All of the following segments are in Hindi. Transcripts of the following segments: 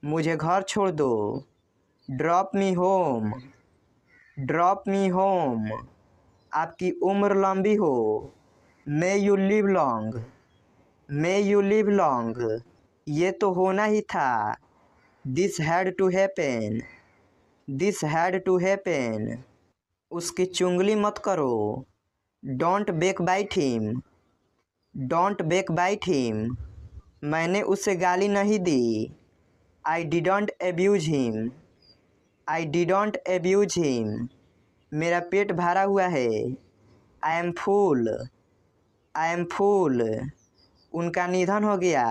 मुझे घर छोड़ दो। Drop me home. Drop me home. आपकी उम्र लंबी हो। May you live long. May you live long. ये तो होना ही था। This had to happen. This had to happen. उसकी चुगली मत करो। Don't backbite him. Don't backbite him. मैंने उसे गाली नहीं दी। I didn't abuse him. I didn't abuse him. मेरा पेट भरा हुआ है। I am full. I am फूल। उनका निधन हो गया।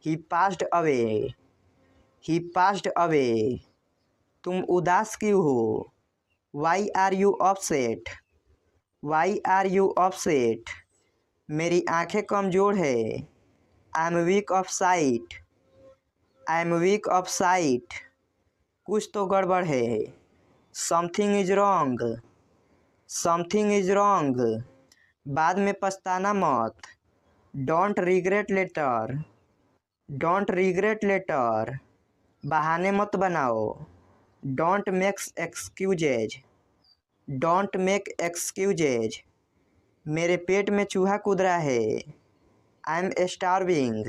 He passed away. He passed away. तुम उदास क्यों हो? Why are you upset? Why are you upset? मेरी आंखें कमज़ोर है। I am weak of sight. I am weak of sight. कुछ तो गड़बड़ है। Something is wrong. Something is wrong. बाद में पछताना मत। Don't regret later. Don't regret later. बहाने मत बनाओ। Don't makes excuses. Don't make excuses. मेरे पेट में चूहा कूद रहा है। I am starving.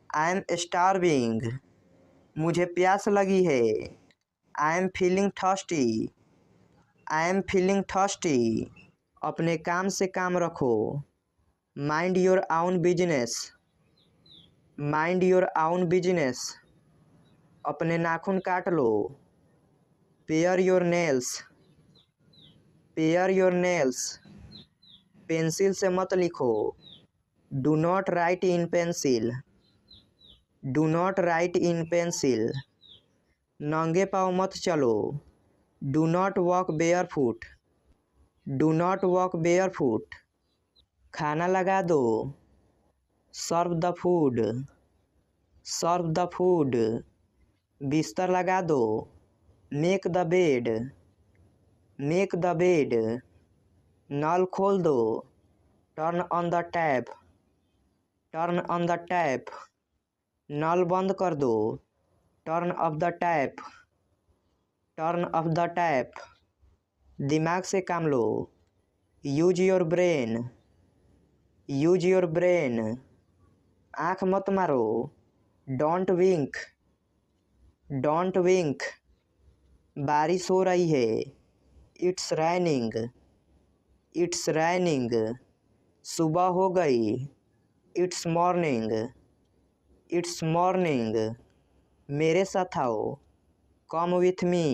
I am starving. मुझे प्यास लगी है। I am feeling thirsty. I am feeling thirsty. अपने काम से काम रखो। Mind your own business. Mind your own business. अपने नाखून काट लो। Pare your nails. Pare your nails. Pencil से मत लिखो। Do not write in pencil. Do not write in pencil. नंगे पाँव मत चलो। Do not walk barefoot. Do not walk barefoot. खाना लगा दो। Serve the food. Serve the food. बिस्तर लगा दो। Make the bed. Make the bed. नल खोल दो। Turn on the tap. Turn on the tap. नल बंद कर दो। Turn off the tap. Turn off the tap. दिमाग से काम लो। Use your brain. Use your brain. आँख मत मारो। Don't wink. Don't wink. बारिश हो रही है। It's raining. It's raining. सुबह हो गई। It's morning. It's morning. मेरे साथ आओ। Come with me.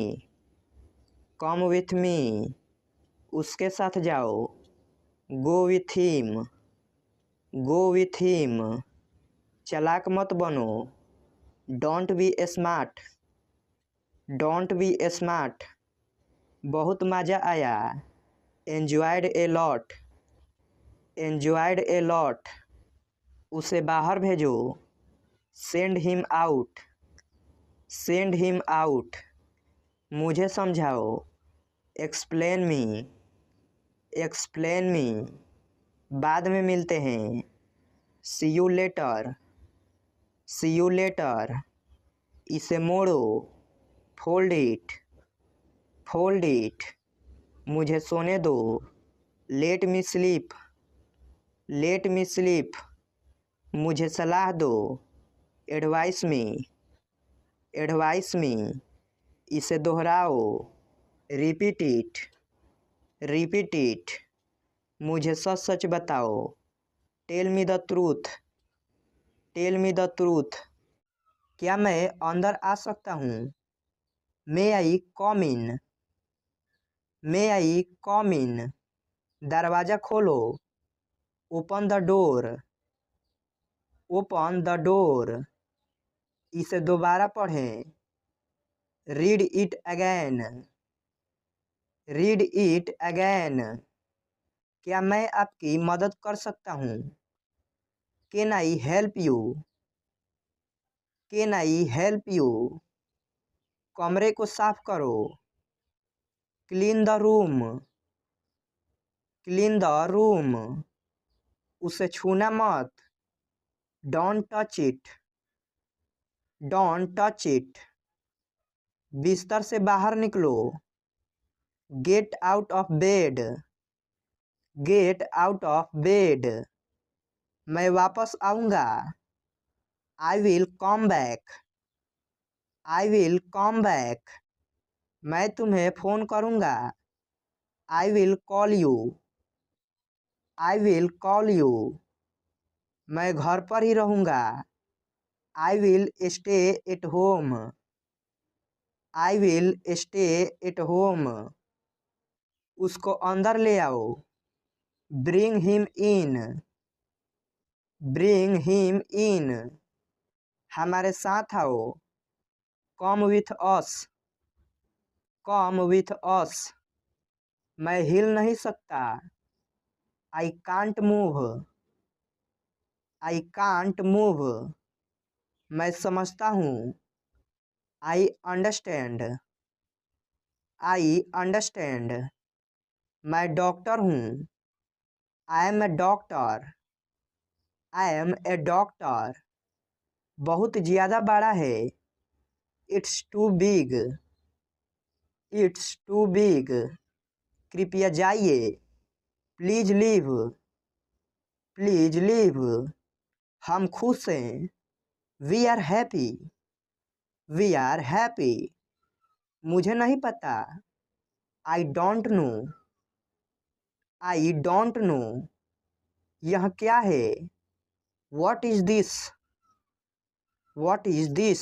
Come with me. उसके साथ जाओ। Go with him. Go with him. चालाक मत बनो। Don't be smart. Don't be smart. बहुत मज़ा आया। Enjoyed a lot. Enjoyed a lot. उसे बाहर भेजो। Send him out. Send him out. मुझे समझाओ। Explain me. Explain me. बाद में मिलते हैं। See you later. See you later. इसे मोड़ो। Fold it. Fold it. मुझे सोने दो। Let me sleep. Let me sleep. मुझे सलाह दो। Advice me. Advice me. इसे दोहराओ। Repeat it. Repeat it. मुझे सच सच बताओ। Tell me the truth. Tell me the truth. क्या मैं अंदर आ सकता हूँ? मे आई कम इन। मे आई कम इन। दरवाज़ा खोलो। Open the door. Open the door. इसे दोबारा पढ़ें। Read it again. Read it again. क्या मैं आपकी मदद कर सकता हूँ? Can I help you? Can I help you? कमरे को साफ करो। Clean the room. Clean the room. उसे छूना मत। Don't touch it. Don't touch it. बिस्तर से बाहर निकलो। Get out of bed. Get out of bed. मैं वापस आऊँगा। I will come back. I will come back. मैं तुम्हें फ़ोन करूँगा। I will call you. I will call you. मैं घर पर ही रहूँगा। I will stay at home. I will stay at home. उसको अंदर ले आओ। Bring him in. Bring him in. हमारे साथ आओ। Come with us. Come with us. मैं हिल नहीं सकता। I can't move. I can't move. मैं समझता हूँ। I understand. I understand. मैं डॉक्टर हूँ। I am a doctor. I am a doctor. बहुत ज़्यादा बड़ा है। It's too big. It's too big. कृपया जाइए। Please leave. Please leave. हम खुश हैं। We are happy. We are happy. मुझे नहीं पता। I don't know. I don't know. यह क्या है? What is this? What is this?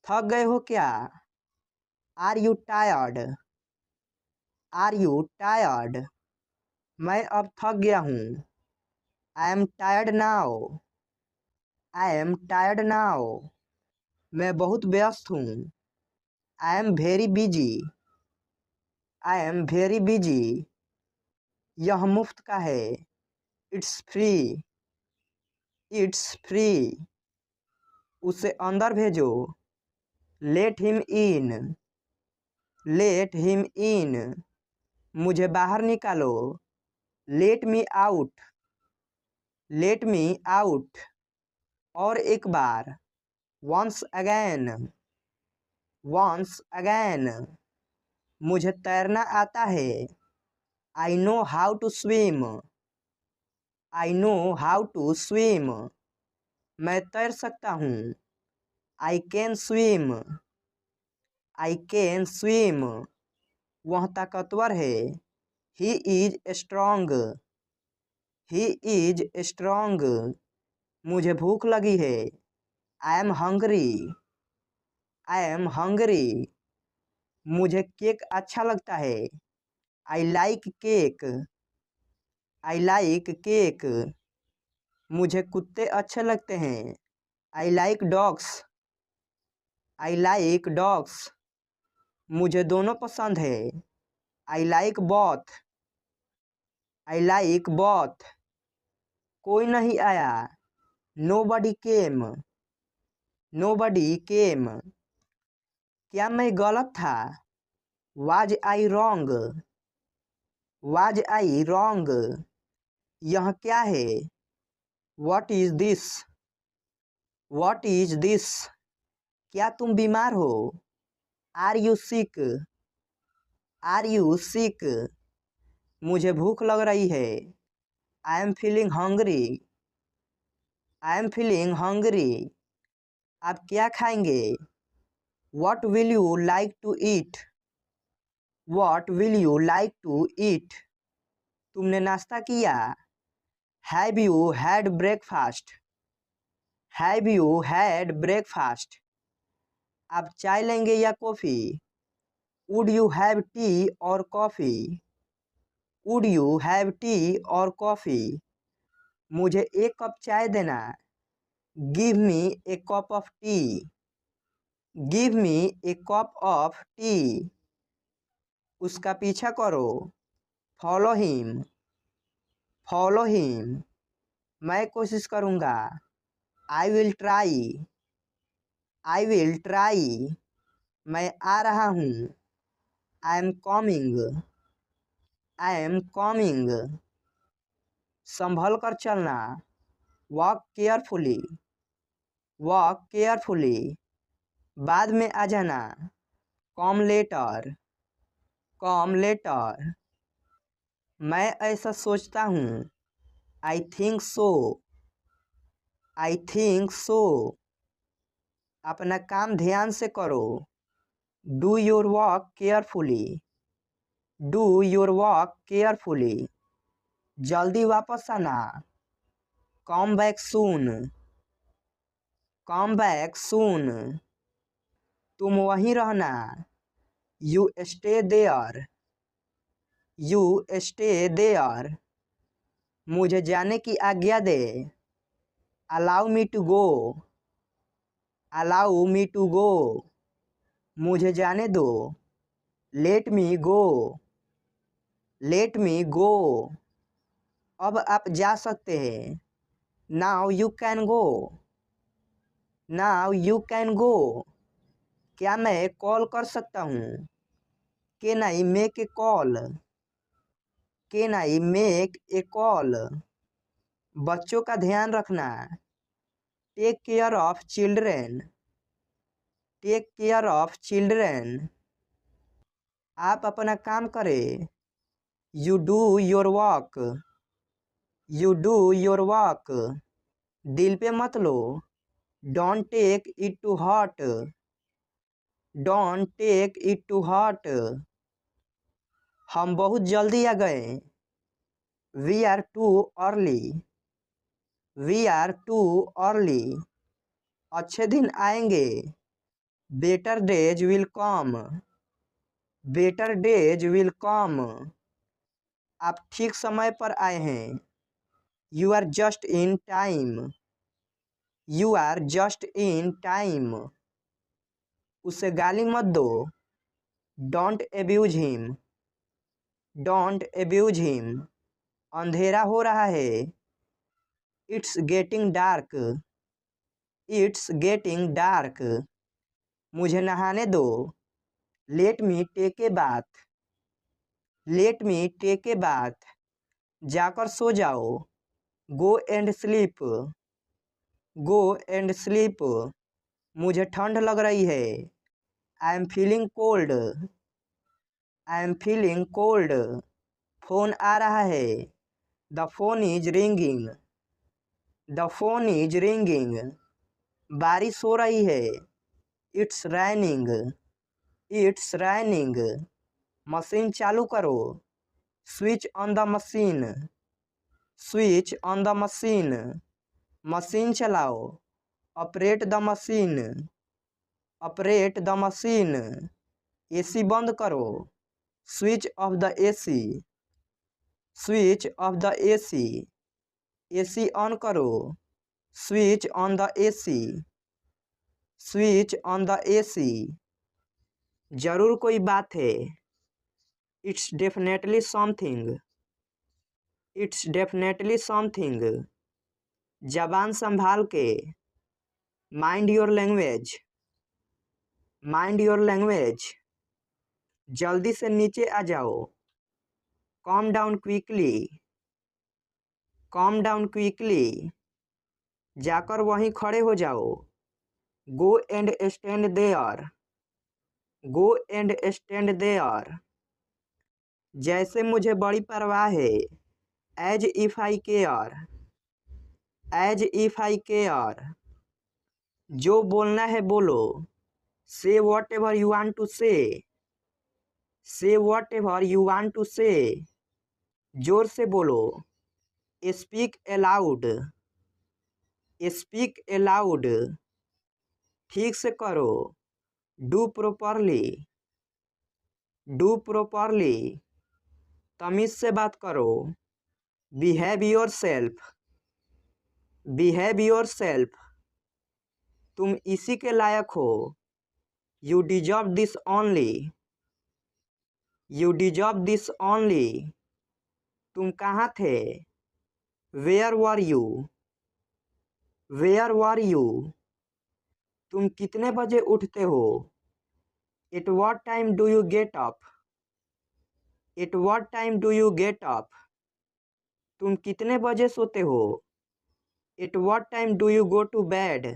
थक गए हो क्या? Are you tired? Are you tired? मैं अब थक गया हूँ। I am tired now. I am tired now. मैं बहुत व्यस्त हूँ। I am very busy. I am very busy. यह मुफ्त का है। It's free. It's free. उसे अंदर भेजो। Let him in. Let him in. मुझे बाहर निकालो। Let me out. Let me out. और एक बार। Once again. Once again. मुझे तैरना आता है। I know how to swim. I know how to swim. मैं तैर सकता हूँ। I can swim. I can swim. वह ताकतवर है। He is strong. He is strong. मुझे भूख लगी है। I M Hungary. I M Hungary. मुझे केक अच्छा लगता है। I like cake. I like cake. मुझे कुत्ते अच्छे लगते हैं। I like dogs. I like dogs. मुझे दोनों पसंद है। I like both. I like both. कोई नहीं आया। नो बडी केम। नो बडी केम। क्या मैं गलत था? Was I wrong? Was I wrong? यह क्या है? What is this? What is this? क्या तुम बीमार हो? Are you sick? Are you sick? मुझे भूख लग रही है। I am feeling hungry. I am feeling hungry. आप क्या खाएंगे? What will you like to eat? What will you like to eat? तुमने नाश्ता किया? Have you had breakfast? Have you had breakfast? आप चाय लेंगे या coffee? Would you have tea और coffee? Would you have tea और कॉफ़ी? मुझे एक कप चाय देना। Give me a cup of tea. Give me a cup of tea. उसका पीछा करो। Follow him. Follow him. मैं कोशिश करूँगा। I will try. I will try. मैं आ रहा हूँ। I am coming. I am coming. संभल कर चलना। Walk carefully. वॉक केयरफुली, बाद में आ जाना। कम लेटर, कम लेटर, मैं ऐसा सोचता हूँ। I think so, I think so, अपना काम ध्यान से करो। Do your work carefully, do your work carefully, जल्दी वापस आना। Come back soon, come back सून, तुम वहीं रहना। You stay there, you stay there, मुझे जाने की आज्ञा दे। Allow me to go, allow me to go, मुझे जाने दो। लेट मी गो, लेट मी गो, अब आप जा सकते हैं। Now you can go, now you can go, क्या मैं कॉल कर सकता हूँ। Can I make a call, can I make a call, बच्चों का ध्यान रखना। Take care of children, take care of children, आप अपना काम करें। You do your work, you do your work, दिल पे मत लो। Don't take it to heart, don't take it to heart, हम बहुत जल्दी आ गए। We are too early, we are too early, अच्छे दिन आएंगे। Better days will come, better days will come, आप ठीक समय पर आए हैं। You are just in time, you are just in time, उसे गाली मत दो। Don't abuse him, don't abuse him, अंधेरा हो रहा है। It's getting dark, it's getting dark, मुझे नहाने दो। Let me take a bath, let me take a bath, जाकर सो जाओ। Go and sleep, go and sleep, मुझे ठंड लग रही है। I am feeling cold, I am feeling cold, phone आ रहा है। The phone is ringing, the phone is ringing, बारिश हो रही है। इट्स रैनिंग, इट्स रैनिंग, मशीन चालू करो। Switch on the machine, switch on the machine, machine चलाओ। Operate the machine, operate the machine, AC बंद करो। Switch off the AC, switch off the AC, AC on करो। Switch on the AC, switch on the AC, जरूर कोई बात है। It's definitely something, it's definitely something, जबान संभाल के। Mind your language, mind your language, जल्दी से नीचे आ जाओ। Come down quickly, come down quickly, जाकर वहीं खड़े हो जाओ। Go and stand there, go and stand there, जैसे मुझे बड़ी परवाह है। As if I care, as if I care, जो बोलना है बोलो। Say whatever you want to say, say whatever you want to say, जोर से बोलो। स्पीक अलाउड, स्पीक अलाउड, ठीक से करो। डू प्रॉपरली, डू प्रॉपरली, तमीज से बात करो। Behave yourself, behave yourself, तुम इसी के लायक हो। You deserve this only, you deserve this only, तुम कहाँ थे। Where were you, where were you, तुम कितने बजे उठते हो। At what time do you get up, at what time do you get up, तुम कितने बजे सोते हो। At what time do you go to bed,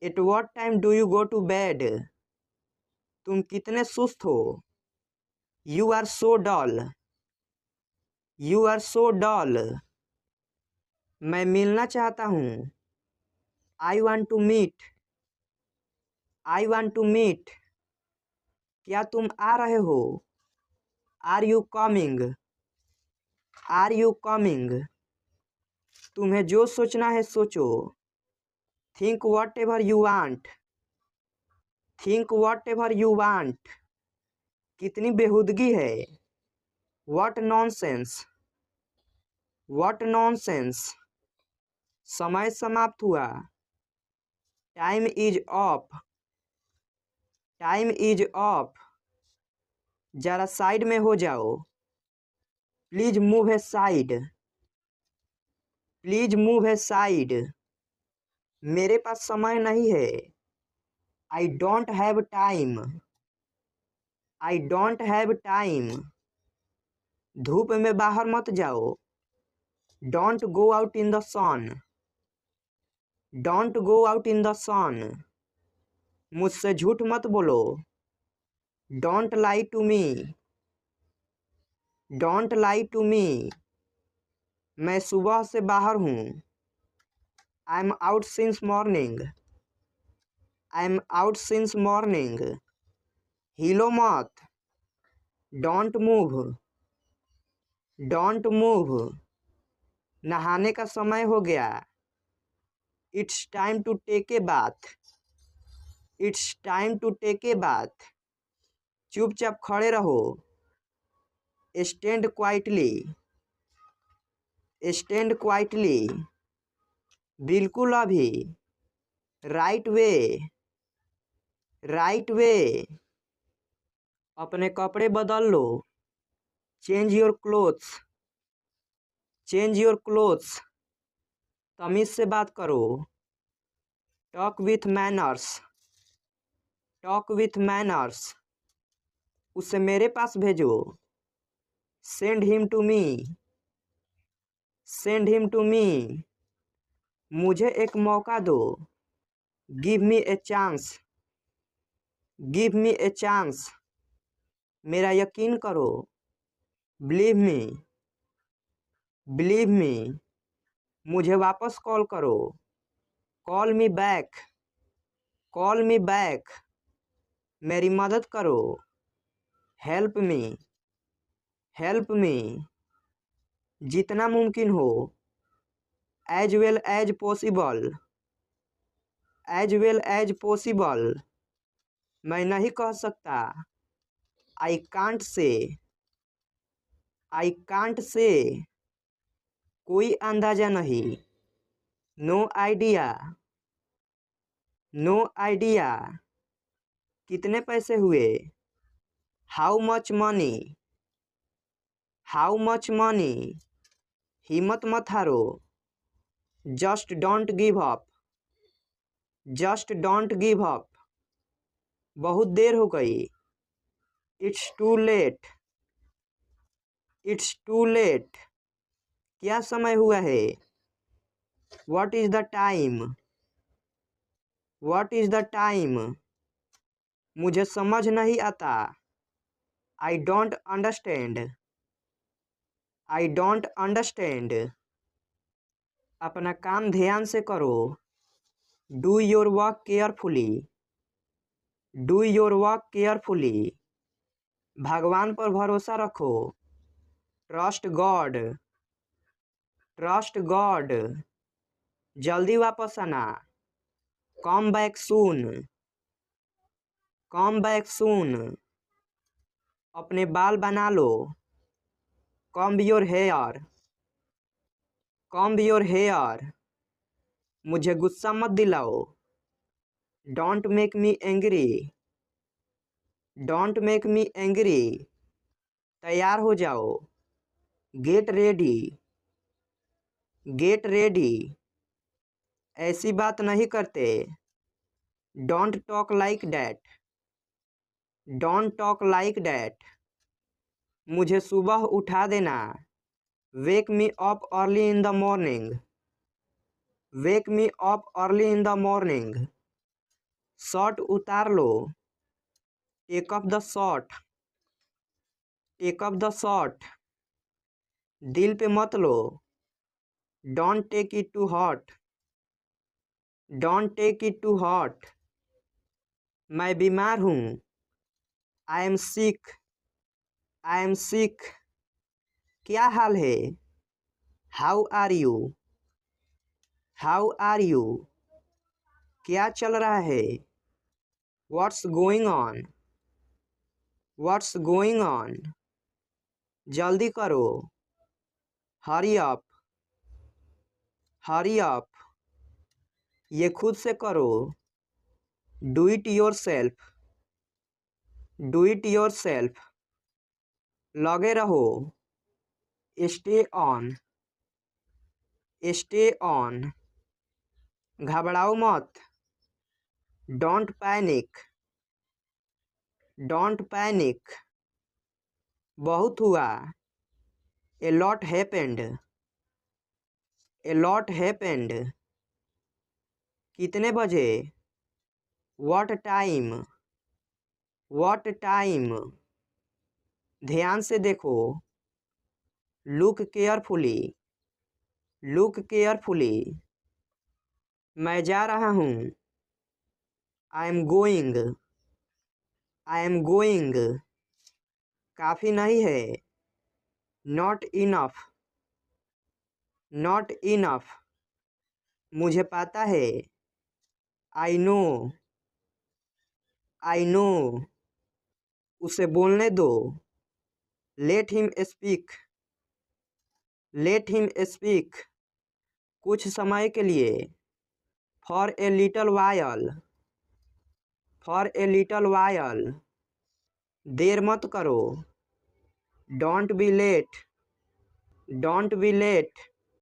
at what time do you go to bed? तुम कितने सुस्त हो? You are so dull. You are so dull. मैं मिलना चाहता हूँ। I want to meet. I want to meet. क्या तुम आ रहे हो? Are you coming? Are you coming? तुम्हें जो सोचना है सोचो। Think whatever you want. Think whatever you want. कितनी बेहुदगी है। What nonsense. What nonsense. समय समाप्त हुआ। Time is up. Time is up. जरा साइड में हो जाओ। Please move aside. Please move aside. मेरे पास समय नहीं है। I don't have time. I don't have time. धूप में बाहर मत जाओ। Don't go out in the sun. Don't go out in the sun. मुझसे झूठ मत बोलो। Don't lie to me. Don't lie to me. मैं सुबह से बाहर हूँ। I am out since morning. I am out since morning. हिलो मत। Don't move. Don't move. नहाने का समय हो गया। It's time to take a bath. It's time to take a bath. चुपचाप खड़े रहो। Stand quietly. Stand quietly. बिल्कुल अभी। Right away. Right away. अपने कपड़े बदल लो। Change your clothes. Change your clothes. तमीज से बात करो। Talk with manners. Talk with manners. उसे मेरे पास भेजो। Send him to me. Send him to me. मुझे एक मौका दो। Give me a chance. Give me a chance. मेरा यकीन करो। Believe me. Believe me. मुझे वापस कॉल करो। Call me back. Call me back. मेरी मदद करो। Help me. Help me. जितना मुमकिन हो। As well as possible. As well as possible. मैं नहीं कह सकता। I can't say. I can't say. कोई अंदाजा नहीं। No idea. No idea. कितने पैसे हुए? How much money. How much money. हिम्मत मत हारो। Just don't give up. Just don't give up. बहुत देर हो गई। It's too late. It's too late. क्या समय हुआ है? What is the time? What is the time? मुझे समझ नहीं आता। I don't understand. I don't understand. अपना काम ध्यान से करो। Do your work carefully. Do your work carefully. भगवान पर भरोसा रखो। Trust God. Trust God. जल्दी वापस आना। Come back soon. Come back soon. अपने बाल बना लो। Comb your hair. Comb your hair. मुझे गुस्सा मत दिलाओ। Don't make me angry. Don't make me angry. तैयार हो जाओ। Get ready. Get ready. ऐसी बात नहीं करते। Don't talk like that. Don't talk like that. मुझे सुबह उठा देना। Wake me up early in the morning. Wake me up early in the morning. Short उतार लो। Take off the short, take off the short. दिल पे मत लो। Don't take it to heart, don't take it to heart. मैं बीमार हूँ। I am sick, I am sick. क्या हाल है? How are you, how are you. क्या चल रहा है? What's going on, what's going on. जल्दी करो। Hurry up, hurry up. ये खुद से करो। Do it your self, do it your self. लगे रहो। Stay on, stay on. घबराओ मत। Don't panic, don't panic. बहुत हुआ। A lot happened, a lot happened. कितने बजे? What time, what time. ध्यान से देखो। Look carefully, look carefully. मैं जा रहा हूँ। I am going, I am going. काफ़ी नहीं है। Not enough, not enough. मुझे पता है। I no, I know. उसे बोलने दो। Late him speak, let him speak. कुछ समय के लिए। For a little while, for a little while. देर मत करो। Don't be late, don't be late.